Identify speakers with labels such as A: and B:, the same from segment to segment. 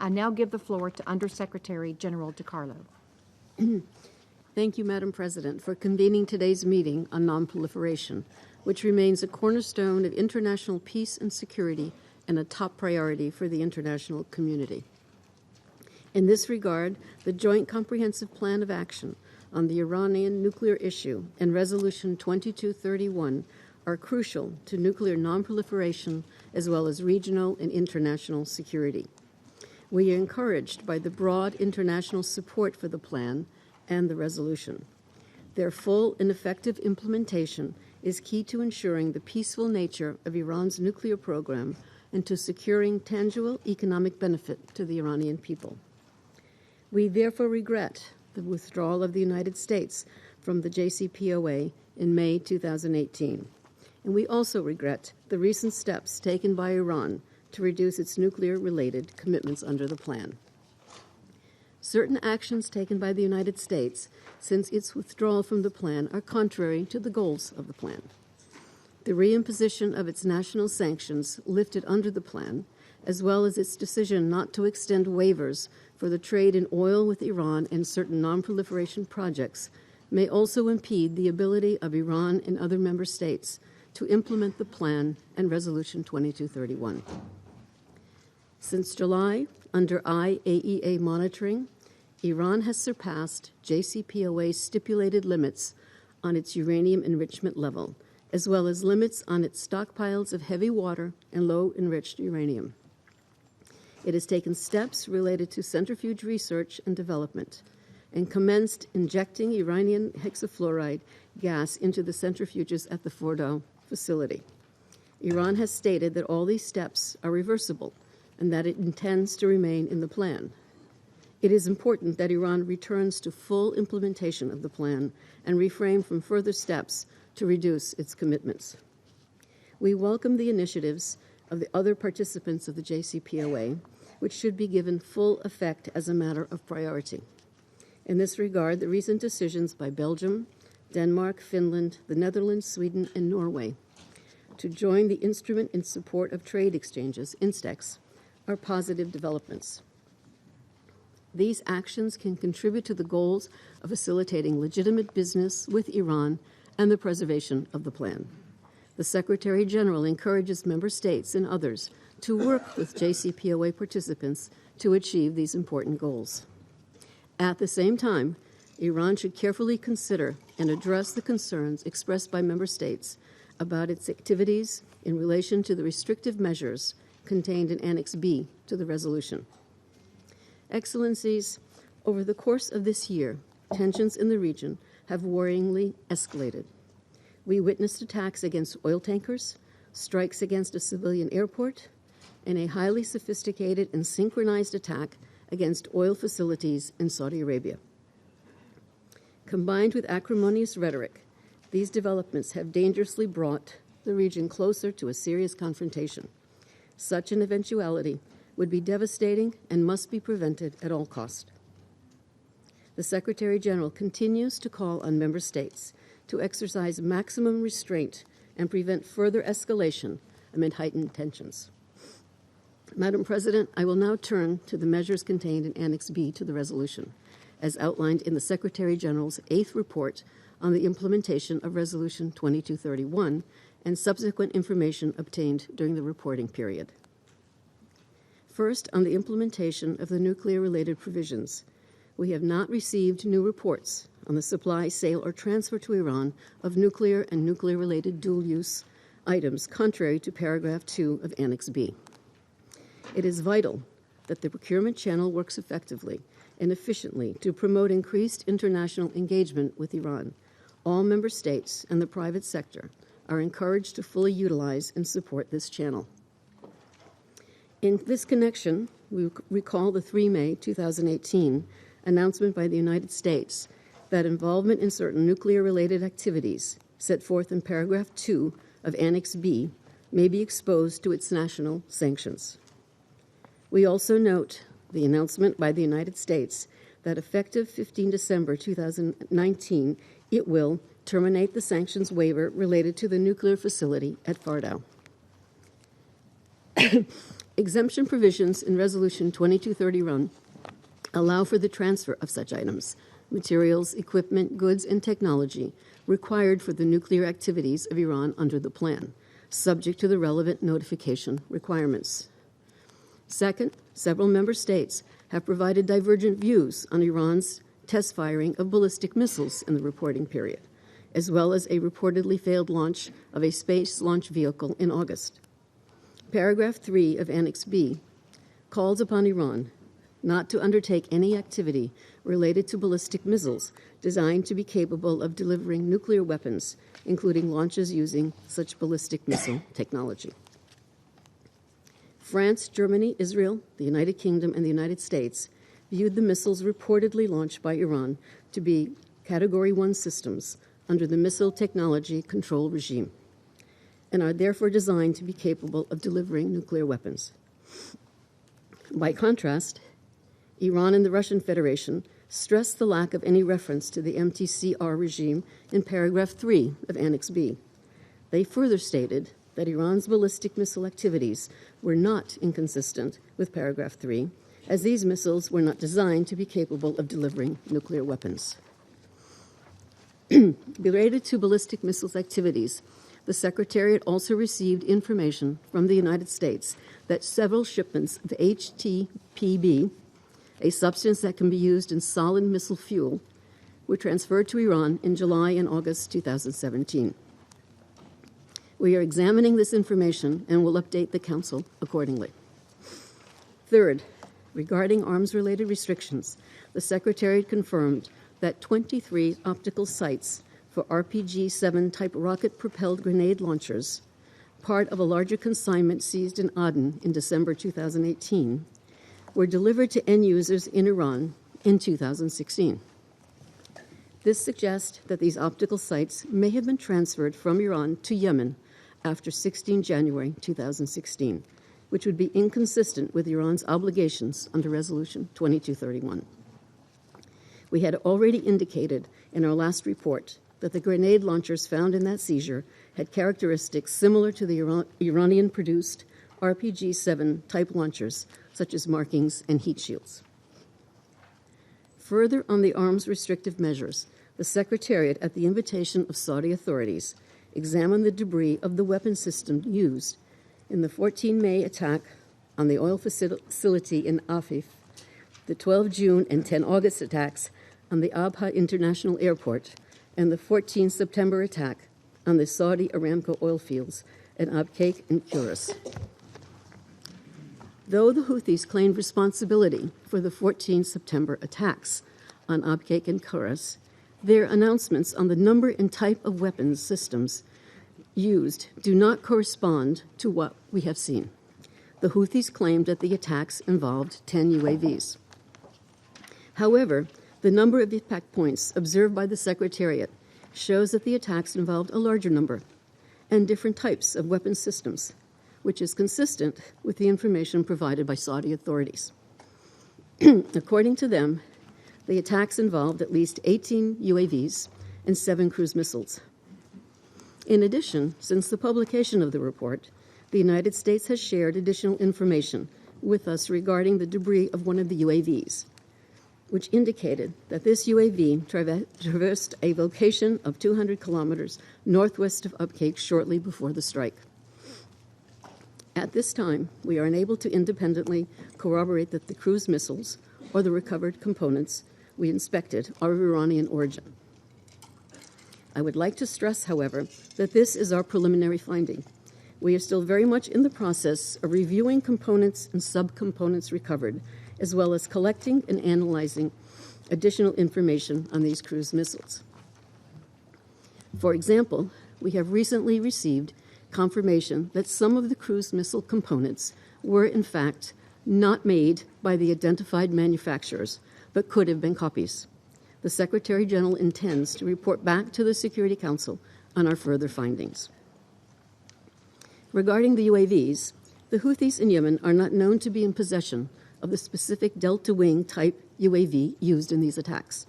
A: I now give the floor to Undersecretary General DiCarlo.
B: Thank you, Madam President, for convening today's meeting on non-proliferation, which remains a cornerstone of international peace and security and a top priority for the international community. In this regard, the Joint Comprehensive Plan of Action on the Iranian nuclear issue and Resolution 2231 are crucial to nuclear non-proliferation as well as regional and international security. We are encouraged by the broad international support for the plan and the resolution. Their full and effective implementation is key to ensuring the peaceful nature of Iran's nuclear program and to securing tangible economic benefit to the Iranian people. We therefore regret the withdrawal of the United States from the JCPOA in May 2018. And we also regret the recent steps taken by Iran to reduce its nuclear-related commitments under the plan. Certain actions taken by the United States since its withdrawal from the plan are contrary to the goals of the plan. The re-imposition of its national sanctions lifted under the plan, as well as its decision not to extend waivers for the trade in oil with Iran and certain non-proliferation projects, may also impede the ability of Iran and other member states to implement the plan and Resolution 2231. Since July, under IAEA monitoring, Iran has surpassed JCPOA's stipulated limits on its uranium enrichment level, as well as limits on its stockpiles of heavy water and low-enriched uranium. It has taken steps related to centrifuge research and development and commenced injecting Iranian hexafluoride gas into the centrifuges at the Fordow facility. Iran has stated that all these steps are reversible and that it intends to remain in the plan. It is important that Iran returns to full implementation of the plan and refrain from further steps to reduce its commitments. We welcome the initiatives of the other participants of the JCPOA, which should be given full effect as a matter of priority. In this regard, the recent decisions by Belgium, Denmark, Finland, the Netherlands, Sweden, and Norway to join the Instrument in Support of Trade Exchanges, INSTEX, are positive developments. These actions can contribute to the goals of facilitating legitimate business with Iran and the preservation of the plan. The Secretary General encourages member states and others to work with JCPOA participants to achieve these important goals. At the same time, Iran should carefully consider and address the concerns expressed by member states about its activities in relation to the restrictive measures contained in Annex B to the resolution. Excellencies, over the course of this year, tensions in the region have worryingly escalated. We witnessed attacks against oil tankers, strikes against a civilian airport, and a highly sophisticated and synchronized attack against oil facilities in Saudi Arabia. Combined with acrimonious rhetoric, these developments have dangerously brought the region closer to a serious confrontation. Such an eventuality would be devastating and must be prevented at all costs. The Secretary General continues to call on member states to exercise maximum restraint and prevent further escalation amid heightened tensions. Madam President, I will now turn to the measures contained in Annex B to the resolution, as outlined in the Secretary General's 8th report on the implementation of Resolution 2231 and subsequent information obtained during the reporting period. First, on the implementation of the nuclear-related provisions, we have not received new reports on the supply, sale, or transfer to Iran of nuclear and nuclear-related dual-use items, contrary to paragraph 2 of Annex B. It is vital that the procurement channel works effectively and efficiently to promote increased international engagement with Iran. All member states and the private sector are encouraged to fully utilize and support this channel. In this connection, we recall the 3 May 2018 announcement by the United States that involvement in certain nuclear-related activities set forth in paragraph 2 of Annex B may be exposed to its national sanctions. We also note the announcement by the United States that effective 15 December 2019, it will terminate the sanctions waiver related to the nuclear facility at Fordow. Exemption provisions in Resolution 2231 allow for the transfer of such items, materials, equipment, goods, and technology required for the nuclear activities of Iran under the plan, subject to the relevant notification requirements. Second, several member states have provided divergent views on Iran's test firing of ballistic missiles in the reporting period, as well as a reportedly failed launch of a space launch vehicle in August. Paragraph 3 of Annex B calls upon Iran not to undertake any activity related to ballistic missiles designed to be capable of delivering nuclear weapons, including launches using such ballistic missile technology. France, Germany, Israel, the United Kingdom, and the United States viewed the missiles reportedly launched by Iran to be Category 1 systems under the Missile Technology Control Regime, and are therefore designed to be capable of delivering nuclear weapons. By contrast, Iran and the Russian Federation stressed the lack of any reference to the MTCR regime in paragraph 3 of Annex B. They further stated that Iran's ballistic missile activities were not inconsistent with paragraph 3, as these missiles were not designed to be capable of delivering nuclear weapons. Related to ballistic missiles activities, the Secretariat also received information from the United States that several shipments of HTPB, a substance that can be used in solid missile fuel, were transferred to Iran in July and August 2017. We are examining this information and will update the Council accordingly. Third, regarding arms-related restrictions, the Secretariat confirmed that 23 optical sights for RPG-7 type rocket-propelled grenade launchers, part of a larger consignment seized in Aden in December 2018, were delivered to end users in Iran in 2016. This suggests that these optical sights may have been transferred from Iran to Yemen after 16 January 2016, which would be inconsistent with Iran's obligations under Resolution 2231. We had already indicated in our last report that the grenade launchers found in that seizure had characteristics similar to the Iranian-produced RPG-7 type launchers, such as markings and heat shields. Further on the arms restrictive measures, the Secretariat, at the invitation of Saudi authorities, examined the debris of the weapon system used in the 14 May attack on the oil facility in Afif, the 12 June and 10 August attacks on the Abha International Airport, and the 14 September attack on the Saudi Aramco oil fields at Abqaiq and Kuras. Though the Houthis claimed responsibility for the 14 September attacks on Abqaiq and Kuras, their announcements on the number and type of weapons systems used do not correspond to what we have seen. The Houthis claimed that the attacks involved 10 UAVs. However, the number of impact points observed by the Secretariat shows that the attacks involved a larger number and different types of weapon systems, which is consistent with the information provided by Saudi authorities. According to them, the attacks involved at least 18 UAVs and 7 cruise missiles. In addition, since the publication of the report, the United States has shared additional information with us regarding the debris of one of the UAVs, which indicated that this UAV traversed a location of 200 kilometers northwest of Abqaiq shortly before the strike. At this time, we are unable to independently corroborate that the cruise missiles or the recovered components we inspected are of Iranian origin. I would like to stress, however, that this is our preliminary finding. We are still very much in the process of reviewing components and subcomponents recovered, as well as collecting and analyzing additional information on these cruise missiles. For example, we have recently received confirmation that some of the cruise missile components were, in fact, not made by the identified manufacturers, but could have been copies. The Secretary General intends to report back to the Security Council on our further findings. Regarding the UAVs, the Houthis in Yemen are not known to be in possession of the specific Delta Wing type UAV used in these attacks.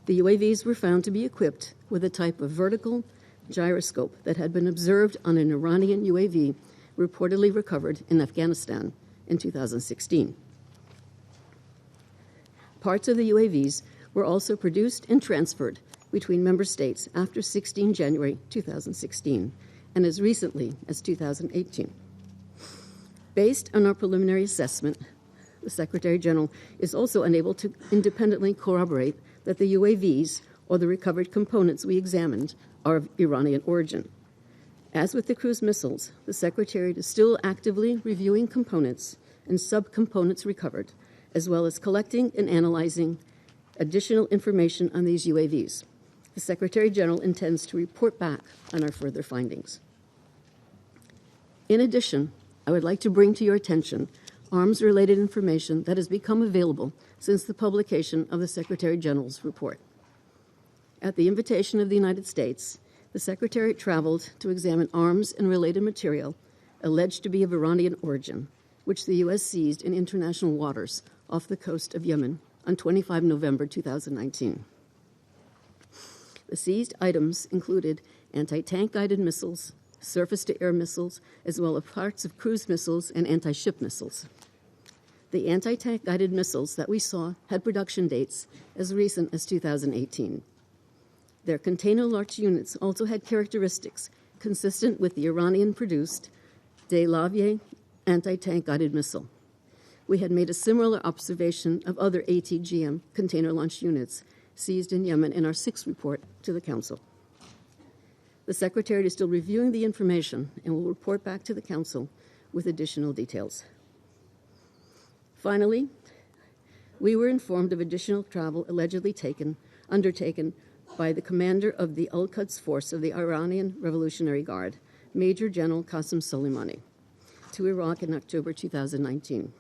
B: The UAVs were found to be equipped with a type of vertical gyroscope that had been observed on an Iranian UAV reportedly recovered in Afghanistan in 2016. Parts of the UAVs were also produced and transferred between member states after 16 January 2016 and as recently as 2018. Based on our preliminary assessment, the Secretary General is also unable to independently corroborate that the UAVs or the recovered components we examined are of Iranian origin. As with the cruise missiles, the Secretariat is still actively reviewing components and subcomponents recovered, as well as collecting and analyzing additional information on these UAVs. The Secretary General intends to report back on our further findings. In addition, I would like to bring to your attention arms-related information that has become available since the publication of the Secretary General's report. At the invitation of the United States, the Secretariat traveled to examine arms and related material alleged to be of Iranian origin, which the U.S. seized in international waters off the coast of Yemen on 25 November 2019. The seized items included anti-tank guided missiles, surface-to-air missiles, as well as parts of cruise missiles and anti-ship missiles. The anti-tank guided missiles that we saw had production dates as recent as 2018. Their container-launch units also had characteristics consistent with the Iranian-produced De Lavier anti-tank guided missile. We had made a similar observation of other ATGM container-launch units seized in Yemen in our 6th report to the Council. The Secretariat is still reviewing the information and will report back to the Council with additional details. Finally, we were informed of additional travel allegedly undertaken by the commander of the Al-Quds Force of the Iranian Revolutionary Guard, Major General Qasem Soleimani, to Iraq in October 2019.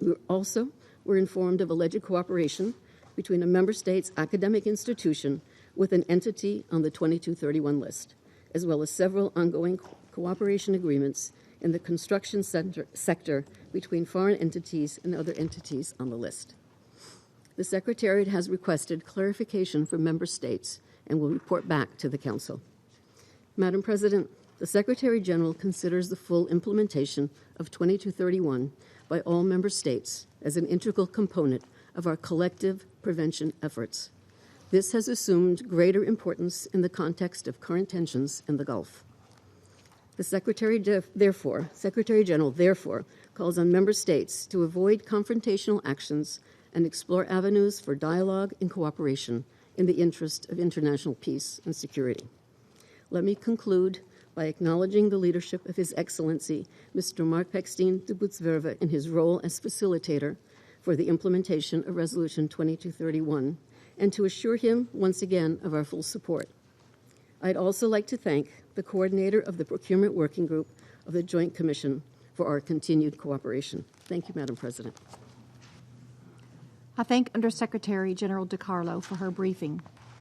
B: We also were informed of alleged cooperation between a member state's academic institution with an entity on the 2231 list, as well as several ongoing cooperation agreements in the construction sector between foreign entities and other entities on the list. The Secretariat has requested clarification from member states and will report back to the Council. Madam President, the Secretary General considers the full implementation of 2231 by all member states as an integral component of our collective prevention efforts. This has assumed greater importance in the context of current tensions in the Gulf. The Secretary General therefore calls on member states to avoid confrontational actions and explore avenues for dialogue and cooperation in the interest of international peace and security. Let me conclude by acknowledging the leadership of His Excellency, Mr. Mark Pechstein de Bootswerve, in his role as facilitator for the implementation of Resolution 2231, and to assure him once again of our full support. I'd also like to thank the coordinator of the Procurement Working Group of the Joint Commission for our continued cooperation. Thank you, Madam President.
A: I thank Undersecretary General DiCarlo for her briefing.